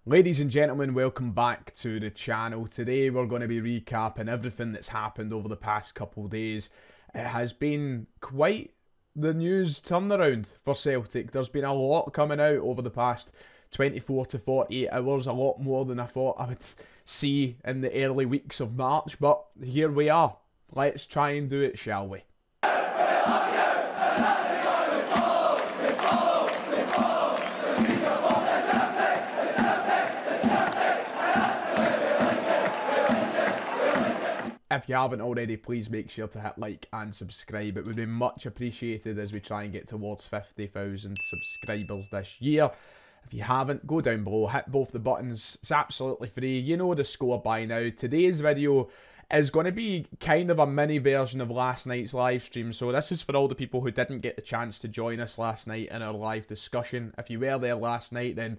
Ladies and gentlemen, welcome back to the channel. Today we're going to be recapping everything that's happened over the past couple of days. It has been quite the news turnaround for Celtic. There's been a lot coming out over the past 24 to 48 hours, a lot more than I thought I would see in the early weeks of March, but here we are. Let's try and do it, shall we? If you haven't already, please make sure to hit like and subscribe. It would be much appreciated as we try and get towards 50,000 subscribers this year. If you haven't, go down below, hit both the buttons. It's absolutely free. You know the score by now. Today's video is going to be kind of a mini version of last night's live stream. So this is for all the people who didn't get the chance to join us last night in our live discussion. If you were there last night, then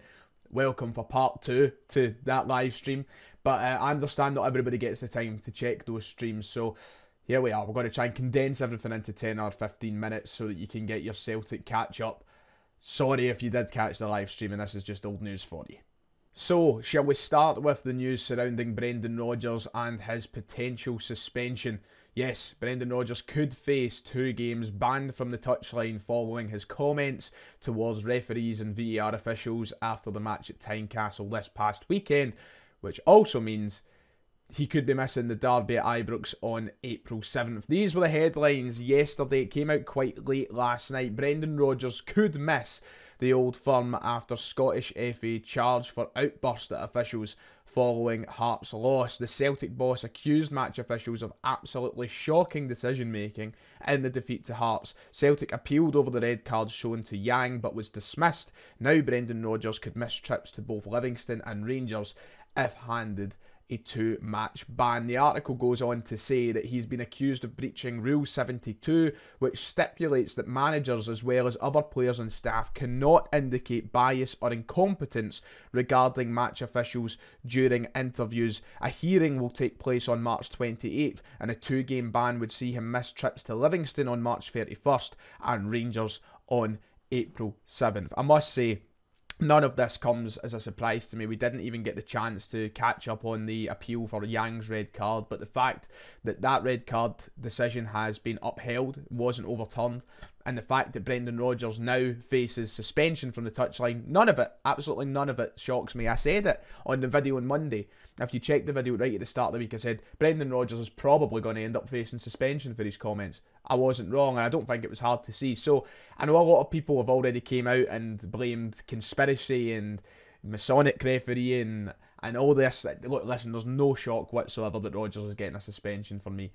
welcome for part 2 to that live stream. But I understand not everybody gets the time to check those streams, so here we are. We're going to try and condense everything into 10 or 15 minutes so that you can get your Celtic catch up. Sorry if you did catch the live stream and this is just old news for you. So, shall we start with the news surrounding Brendan Rodgers and his potential suspension? Yes, Brendan Rodgers could face 2 games banned from the touchline following his comments towards referees and VAR officials after the match at Tynecastle this past weekend, which also means he could be missing the derby at Ibrox on April 7th. These were the headlines yesterday. It came out quite late last night. Brendan Rodgers could miss the Old Firm after Scottish FA charged for outburst at officials following Hearts' loss. The Celtic boss accused match officials of absolutely shocking decision making in the defeat to Hearts. Celtic appealed over the red card shown to Yang but was dismissed. Now Brendan Rodgers could miss trips to both Livingston and Rangers if handed a 2-match ban. The article goes on to say that he's been accused of breaching Rule 72, which stipulates that managers as well as other players and staff cannot indicate bias or incompetence regarding match officials during interviews. A hearing will take place on March 28th and a 2-game ban would see him miss trips to Livingston on March 31st and Rangers on April 7th. I must say, none of this comes as a surprise to me. We didn't even get the chance to catch up on the appeal for Yang's red card, but the fact that that red card decision has been upheld, wasn't overturned, and the fact that Brendan Rodgers now faces suspension from the touchline, none of it, absolutely none of it shocks me. I said it on the video on Monday. If you check the video right at the start of the week, I said Brendan Rodgers is probably going to end up facing suspension for his comments. I wasn't wrong, and I don't think it was hard to see. So I know a lot of people have already came out and blamed conspiracy and Masonic refereeing and all this. Look, listen, there's no shock whatsoever that Rodgers is getting a suspension for me.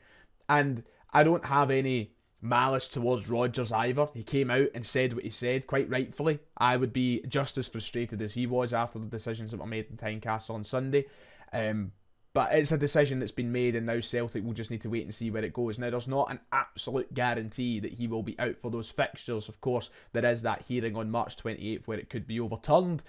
And I don't have any malice towards Rodgers either. He came out and said what he said, quite rightfully. I would be just as frustrated as he was after the decisions that were made in Tynecastle on Sunday. But it's a decision that's been made and now Celtic will just need to wait and see where it goes. Now, there's not an absolute guarantee that he will be out for those fixtures. Of course, there is that hearing on March 28th where it could be overturned.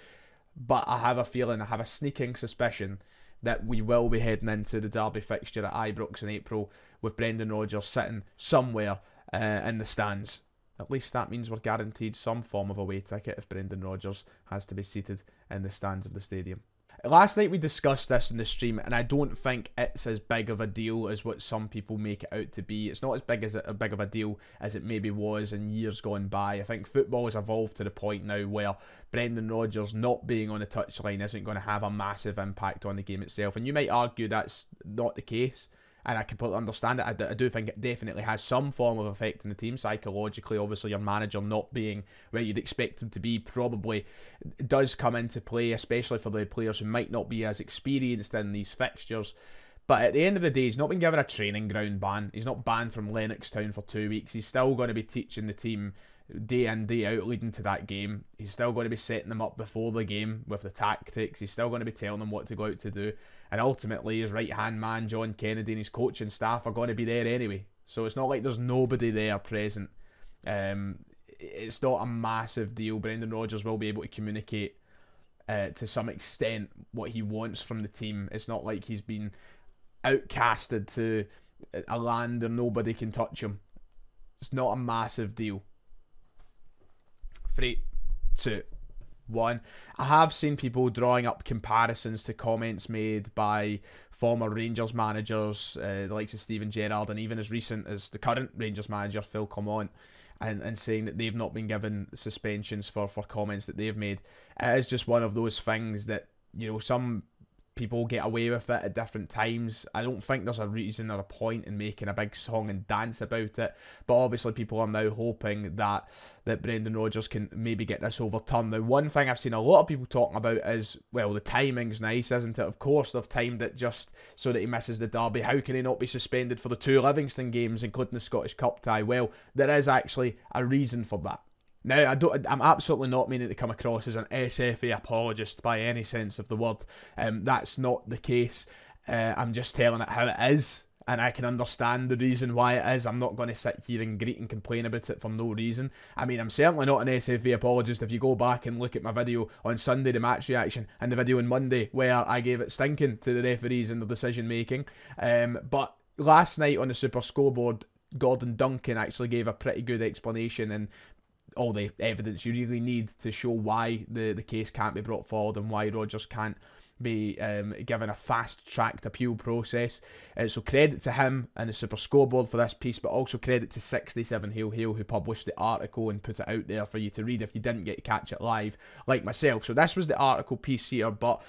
But I have a feeling, I have a sneaking suspicion that we will be heading into the derby fixture at Ibrox in April with Brendan Rodgers sitting somewhere in the stands. At least that means we're guaranteed some form of away ticket if Brendan Rodgers has to be seated in the stands of the stadium. Last night we discussed this in the stream and I don't think it's as big of a deal as what some people make it out to be. It's not as big of a deal as it maybe was in years gone by. I think football has evolved to the point now where Brendan Rodgers not being on the touchline isn't going to have a massive impact on the game itself. And you might argue that's not the case. And I completely understand it. I do think it definitely has some form of effect on the team psychologically. Obviously, your manager not being where you'd expect him to be probably does come into play, especially for the players who might not be as experienced in these fixtures. But at the end of the day, he's not been given a training ground ban. He's not banned from Lennoxtown for 2 weeks. He's still going to be teaching the team day in, day out leading to that game. He's still going to be setting them up before the game with the tactics. He's still going to be telling them what to go out to do. And ultimately, his right-hand man, John Kennedy, and his coaching staff are going to be there anyway. So it's not like there's nobody there present. It's not a massive deal. Brendan Rodgers will be able to communicate to some extent what he wants from the team. It's not like he's been outcasted to a land where nobody can touch him. It's not a massive deal. 3, 2, one. I have seen people drawing up comparisons to comments made by former Rangers managers, the likes of Steven Gerrard, and even as recent as the current Rangers manager, Phil Clement, and saying that they've not been given suspensions for comments that they've made. It is just one of those things that, you know, some people get away with it at different times. I don't think there's a reason or a point in making a big song and dance about it, but obviously people are now hoping that Brendan Rodgers can maybe get this overturned. Now, one thing I've seen a lot of people talking about is, well, the timing's nice, isn't it? Of course they've timed it just so that he misses the derby. How can he not be suspended for the 2 Livingston games, including the Scottish Cup tie? Well, there is actually a reason for that. Now, I'm absolutely not meaning to come across as an SFA apologist by any sense of the word. That's not the case. I'm just telling it how it is, and I can understand the reason why it is. I'm not going to sit here and greet and complain about it for no reason. I mean, I'm certainly not an SFA apologist. If you go back and look at my video on Sunday, the match reaction, and the video on Monday where I gave it stinking to the referees in the decision making. But last night on the Super Scoreboard, Gordon Duncan actually gave a pretty good explanation and all the evidence you really need to show why the case can't be brought forward and why Rodgers can't be given a fast-tracked appeal process. So credit to him and the Super Scoreboard for this piece, but also credit to 67 Hail Hail who published the article and put it out there for you to read if you didn't get to catch it live, like myself. So this was the article piece here, but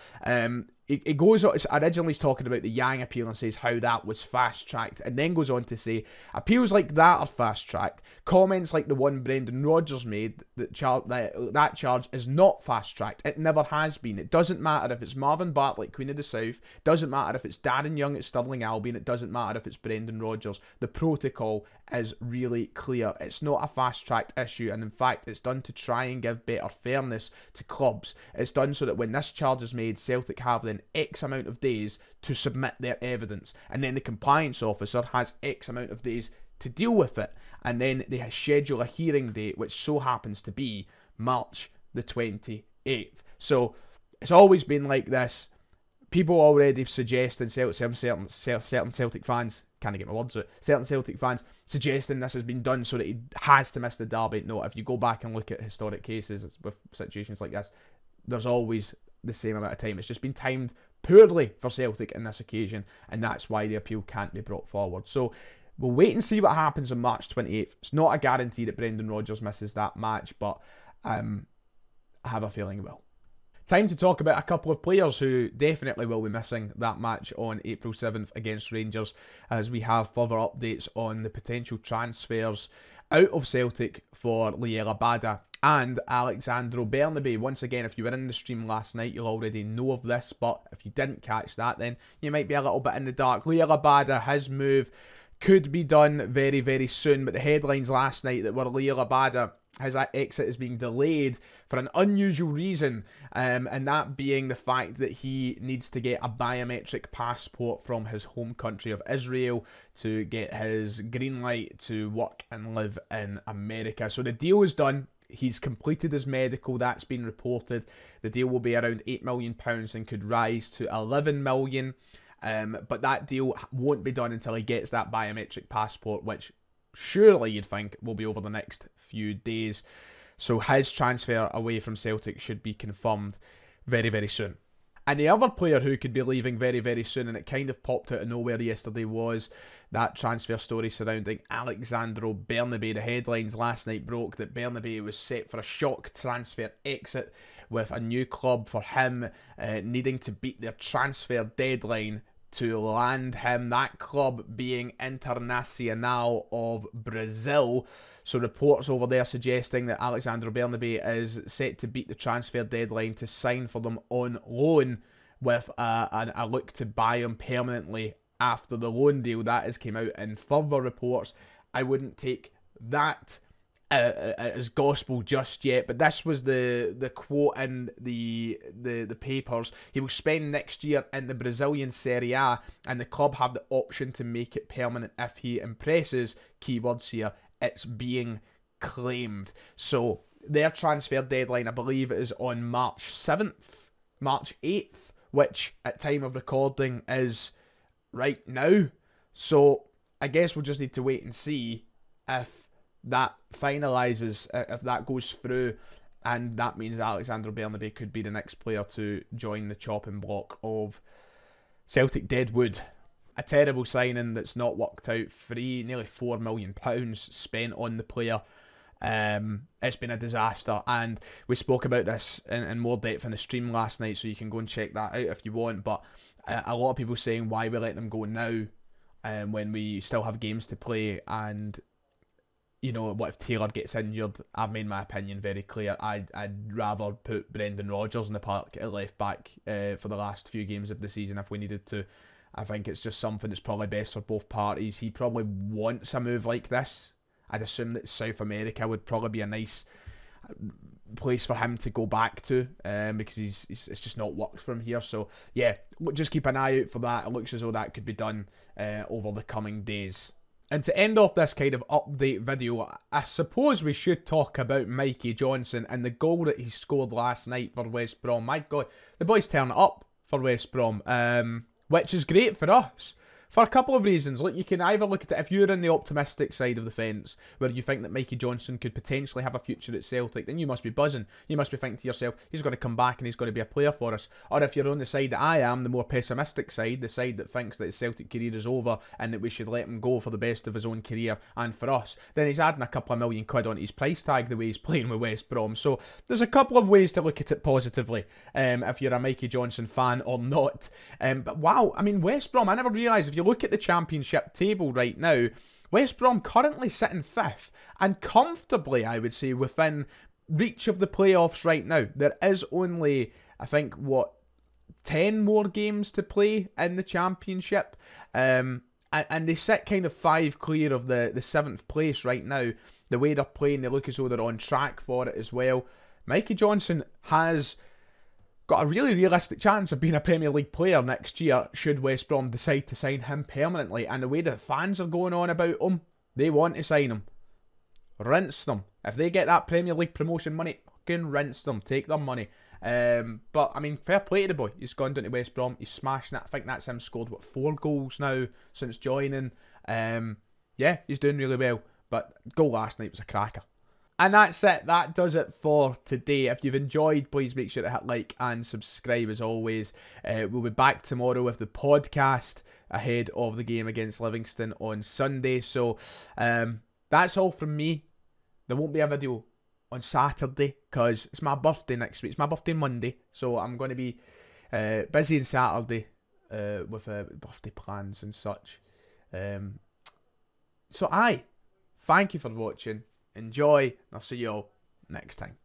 it goes on. It's originally talking about the Yang appeal and says how that was fast-tracked, and then goes on to say appeals like that are fast-tracked. Comments like the one Brendan Rodgers made, that charge is not fast-tracked. It never has been. It doesn't matter if it's Marvin Bartlett, Queen of the South. Doesn't matter if it's Darren Young at Stirling Albion. It doesn't matter if it's Brendan Rodgers. The protocol is really clear. It's not a fast-tracked issue, and in fact, it's done to try and give better fairness to clubs. It's done so that when this charge is made, Celtic have then X amount of days to submit their evidence, and then the compliance officer has X amount of days to deal with it, and then they schedule a hearing date, which so happens to be March the 28th. So it's always been like this. People already suggesting, certain Celtic fans, can't get my words out, certain Celtic fans suggesting this has been done so that he has to miss the derby. No, if you go back and look at historic cases with situations like this, there's always the same amount of time. It's just been timed poorly for Celtic in this occasion, and that's why the appeal can't be brought forward. So we'll wait and see what happens on March 28th. It's not a guarantee that Brendan Rodgers misses that match, but I have a feeling he will. Time to talk about a couple of players who definitely will be missing that match on April 7th against Rangers, as we have further updates on the potential transfers out of Celtic for Liel Abada and Alexandro Bernabe. Once again, if you were in the stream last night, you'll already know of this, but if you didn't catch that, then you might be a little bit in the dark. Liel Abada, his move could be done very, very soon, but the headlines last night that were Liel Abada, his exit is being delayed for an unusual reason, and that being the fact that he needs to get a biometric passport from his home country of Israel to get his green light to work and live in America. So the deal is done. He's completed his medical, that's been reported. The deal will be around £8 million and could rise to £11 million. But that deal won't be done until he gets that biometric passport, which surely you'd think will be over the next few days. So his transfer away from Celtic should be confirmed very, very soon. And the other player who could be leaving very, very soon, and it kind of popped out of nowhere yesterday, was that transfer story surrounding Alexandro Bernabe. The headlines last night broke that Bernabe was set for a shock transfer exit, with a new club for him needing to beat their transfer deadline to land him, that club being Internacional of Brazil. So reports over there suggesting that Alexandro Bernabe is set to beat the transfer deadline to sign for them on loan, with a look to buy him permanently after the loan deal. That has came out in further reports. I wouldn't take that as gospel just yet, but this was the quote in the papers. He will spend next year in the Brazilian Serie A, and the club have the option to make it permanent if he impresses. Keywords here, it's being claimed. So their transfer deadline, I believe, is on March 7th, March 8th, which at time of recording is right now. So I guess we'll just need to wait and see if that finalises, if that goes through, and that means Alexandro Bernabe could be the next player to join the chopping block of Celtic deadwood. A terrible signing that's not worked out. Nearly £4 million spent on the player. It's been a disaster, and we spoke about this in more depth in the stream last night, so you can go and check that out if you want. But a lot of people saying why we let them go now, when we still have games to play, and you know, what if Taylor gets injured? I've made my opinion very clear. I'd rather put Brendan Rodgers in the park at left back for the last few games of the season if we needed to. I think it's just something that's probably best for both parties. He probably wants a move like this. I'd assume that South America would probably be a nice place for him to go back to, because it's just not worked from here. So yeah, just keep an eye out for that. It looks as though that could be done over the coming days. And to end off this kind of update video, I suppose we should talk about Mikey Johnston and the goal that he scored last night for West Brom. My God, the boys turn it up for West Brom, which is great for us. For a couple of reasons. Look, you can either look at it if you're in the optimistic side of the fence, where you think that Mikey Johnston could potentially have a future at Celtic, then you must be buzzing. You must be thinking to yourself, he's going to come back and he's going to be a player for us. Or if you're on the side that I am, the more pessimistic side, the side that thinks that his Celtic career is over and that we should let him go for the best of his own career and for us, then he's adding a couple of million quid onto his price tag the way he's playing with West Brom. So there's a couple of ways to look at it positively, if you're a Mikey Johnston fan or not. But wow, I mean, West Brom, I never realised, if you look at the Championship table right now, West Brom currently sitting 5th and comfortably, I would say, within reach of the playoffs right now. There is only, I think, 10 more games to play in the Championship, and they sit kind of 5 clear of the 7th place right now. The way they're playing, they look as though they're on track for it as well. Mikey Johnston has got a really realistic chance of being a Premier League player next year should West Brom decide to sign him permanently. And the way that fans are going on about him, they want to sign him. Rinse them. If they get that Premier League promotion money, fucking rinse them. Take their money. But, I mean, fair play to the boy. He's gone down to West Brom. He's smashing it. I think that's him scored, 4 goals now since joining. Yeah, he's doing really well. But goal last night was a cracker. And that's it. That does it for today. If you've enjoyed, please make sure to hit like and subscribe as always. We'll be back tomorrow with the podcast ahead of the game against Livingston on Sunday. So that's all from me. There won't be a video on Saturday because it's my birthday next week. It's my birthday Monday. So I'm going to be busy on Saturday with birthday plans and such. So thank you for watching. Enjoy, and I'll see you all next time.